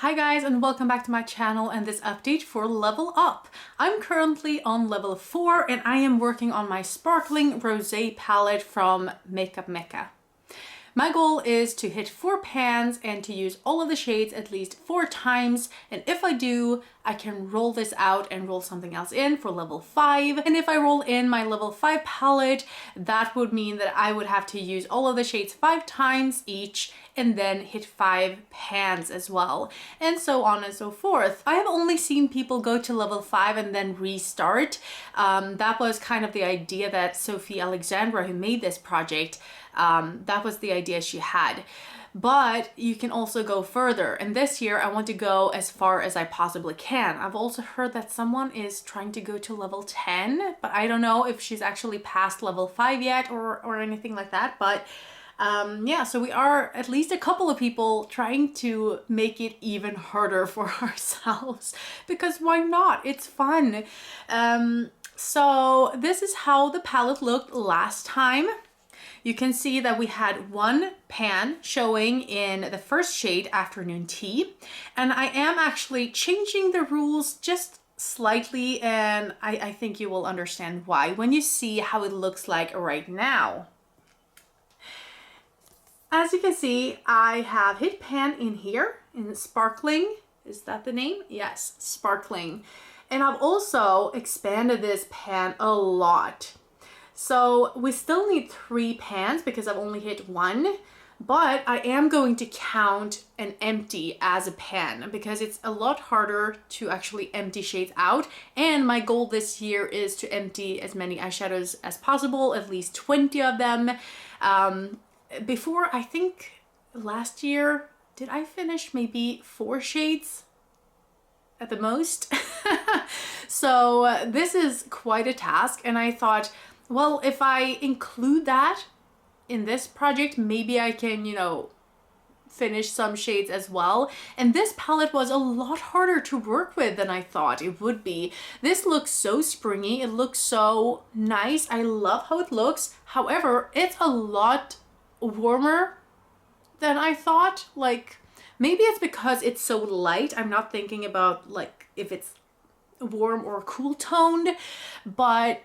Hi guys, and welcome back to my channel and this update for Level Up. I'm currently on level 4 and I am working on my sparkling rosé palette from Makeup Mecca. My goal is to hit 4 pans and to use all of the shades at least 4 times, and if I do, I can roll this out and roll something else in for level 5. And if I roll in my level 5 palette, that would mean that I would have to use all of the shades 5 times each and then hit 5 pans as well, and so on and so forth. I have only seen people go to level 5 and then restart. That was kind of the idea that Sofie Alexandra, who made this project, that was the idea she had. But you can also go further, and this year I want to go as far as I possibly can. I've also heard that someone is trying to go to level 10, but I don't know if she's actually past level 5 yet or anything like that. But yeah, so we are at least a couple of people trying to make it even harder for ourselves, because why not? It's fun. So this is how the palette looked last time. You can see that we had 1 pan showing in the first shade, Afternoon Tea, and I am actually changing the rules just slightly, and I think you will understand why when you see how it looks like right now. As you can see, I have hit pan in here in Sparkling. Is that the name? Yes, Sparkling. And I've also expanded this pan a lot. So we still need 3 pans because I've only hit 1, but I am going to count an empty as a pan because it's a lot harder to actually empty shades out. And my goal this year is to empty as many eyeshadows as possible, at least 20 of them. Before, I think last year, did I finish maybe 4 shades at the most? So this is quite a task, and I thought, well, if I include that in this project, maybe I can, you know, finish some shades as well. And this palette was a lot harder to work with than I thought it would be. This looks so springy, it looks so nice, I love how it looks. However, it's a lot warmer than I thought. Like, maybe it's because it's so light. I'm not thinking about like if it's warm or cool toned, but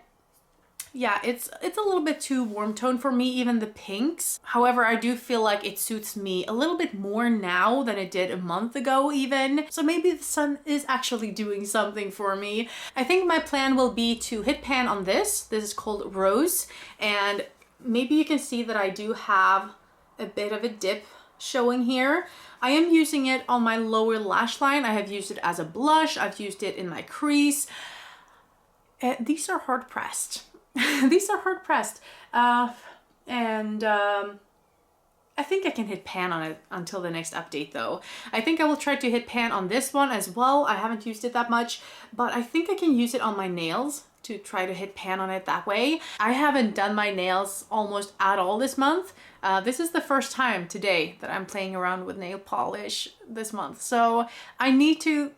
yeah, it's a little bit too warm toned for me, even the pinks. However, I do feel like it suits me a little bit more now than it did a month ago even. So maybe the sun is actually doing something for me. I think my plan will be to hit pan on this. This is called Rose, and maybe you can see that I do have a bit of a dip showing here. I am using it on my lower lash line. I have used it as a blush. I've used it in my crease. These are hard pressed. These are hard pressed. And I think I can hit pan on it until the next update though. I think I will try to hit pan on this one as well. I haven't used it that much, but I think I can use it on my nails to try to hit pan on it that way. I haven't done my nails almost at all this month. This is the first time today that I'm playing around with nail polish this month. So I need to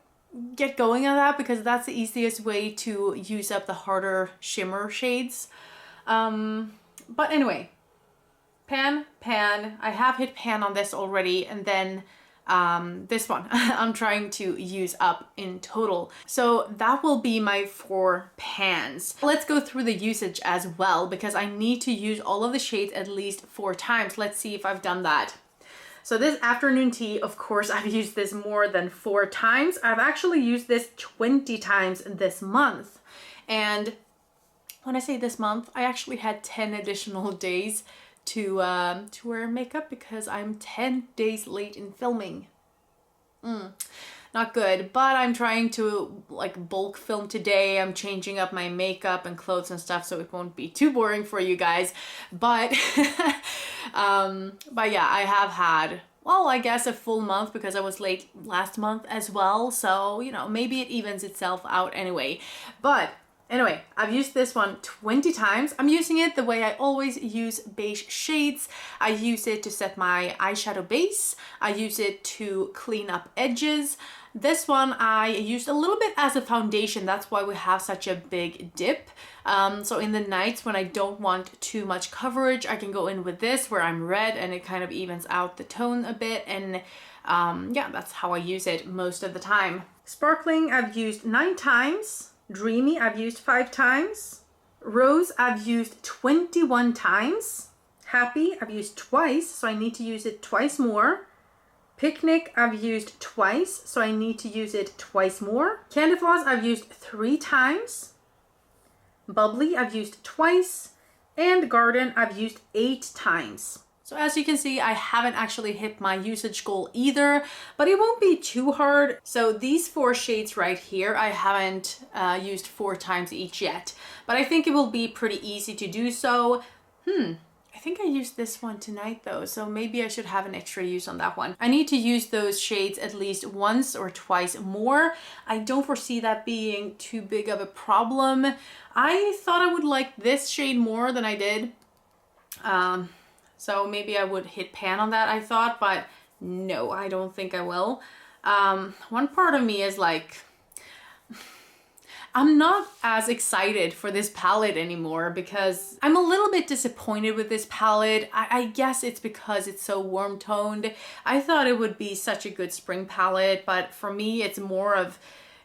get going on that because that's the easiest way to use up the harder shimmer shades. But anyway, pan. I have hit pan on this already, and then this one I'm trying to use up in total. So that will be my 4 pans. Let's go through the usage as well because I need to use all of the shades at least 4 times. Let's see if I've done that. So this Afternoon Tea, of course, I've used this more than 4 times. I've actually used this 20 times this month. And when I say this month, I actually had 10 additional days to wear makeup because I'm 10 days late in filming. Not good, but I'm trying to like bulk film today. I'm changing up my makeup and clothes and stuff so it won't be too boring for you guys. But but yeah, I have had, well, I guess a full month because I was late last month as well. So, you know, maybe it evens itself out anyway. But anyway, I've used this one 20 times. I'm using it the way I always use beige shades. I use it to set my eyeshadow base. I use it to clean up edges. This one I used a little bit as a foundation. That's why we have such a big dip. So in the nights when I don't want too much coverage, I can go in with this where I'm red and it kind of evens out the tone a bit. And yeah, that's how I use it most of the time. Sparkling, I've used 9 times. Dreamy, I've used 5 times. Rose, I've used 21 times. Happy, I've used twice, so I need to use it twice more. Picnic, I've used twice, so I need to use it twice more. Candy Floss, I've used 3 times. Bubbly, I've used twice. And Garden, I've used 8 times. So as you can see, I haven't actually hit my usage goal either, but it won't be too hard. So these 4 shades right here, I haven't used 4 times each yet, but I think it will be pretty easy to do so. I think I used this one tonight though, so maybe I should have an extra use on that one. I need to use those shades at least once or twice more. I don't foresee that being too big of a problem. I thought I would like this shade more than I did. So maybe I would hit pan on that, I thought, but no, I don't think I will. One part of me is like, I'm not as excited for this palette anymore because I'm a little bit disappointed with this palette. I guess it's because it's so warm toned. I thought it would be such a good spring palette, but for me, it's more of,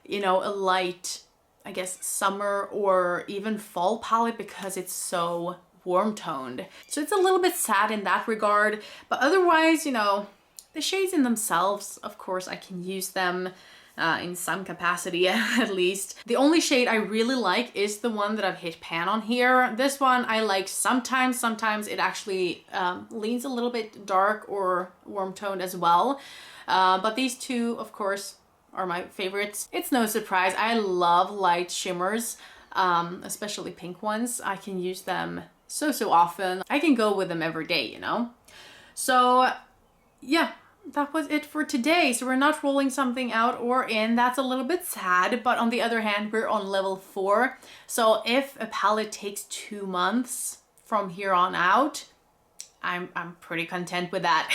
you know, a light, I guess, summer or even fall palette because it's so warm toned. So it's a little bit sad in that regard, but otherwise, you know, the shades in themselves, of course, I can use them in some capacity at least. The only shade I really like is the one that I've hit pan on here. This one I like sometimes. Sometimes it actually leans a little bit dark or warm toned as well. But these two, of course, are my favorites. It's no surprise. I love light shimmers, especially pink ones. I can use them so often. I can go with them every day, you know? So yeah, that was it for today. So we're not rolling something out or in. That's a little bit sad, but on the other hand, we're on level 4. So if a palette takes 2 months from here on out, I'm pretty content with that.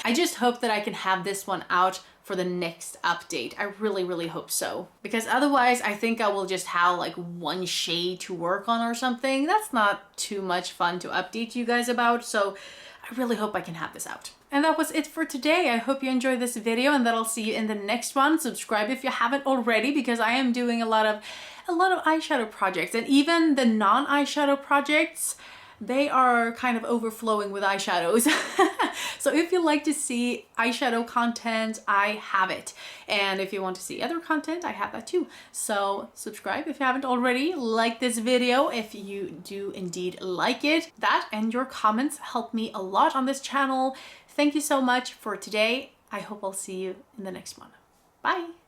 I just hope that I can have this one out for the next update. I really hope so. Because otherwise, I think I will just have like 1 shade to work on or something. That's not too much fun to update you guys about. So I really hope I can have this out. And that was it for today. I hope you enjoyed this video and that I'll see you in the next one. Subscribe if you haven't already because I am doing a lot of eyeshadow projects, and even the non-eyeshadow projects, they are kind of overflowing with eyeshadows. So if you like to see eyeshadow content, I have it. And if you want to see other content, I have that too. So subscribe if you haven't already. Like this video if you do indeed like it. That and your comments help me a lot on this channel. Thank you so much for today. I hope I'll see you in the next one. Bye.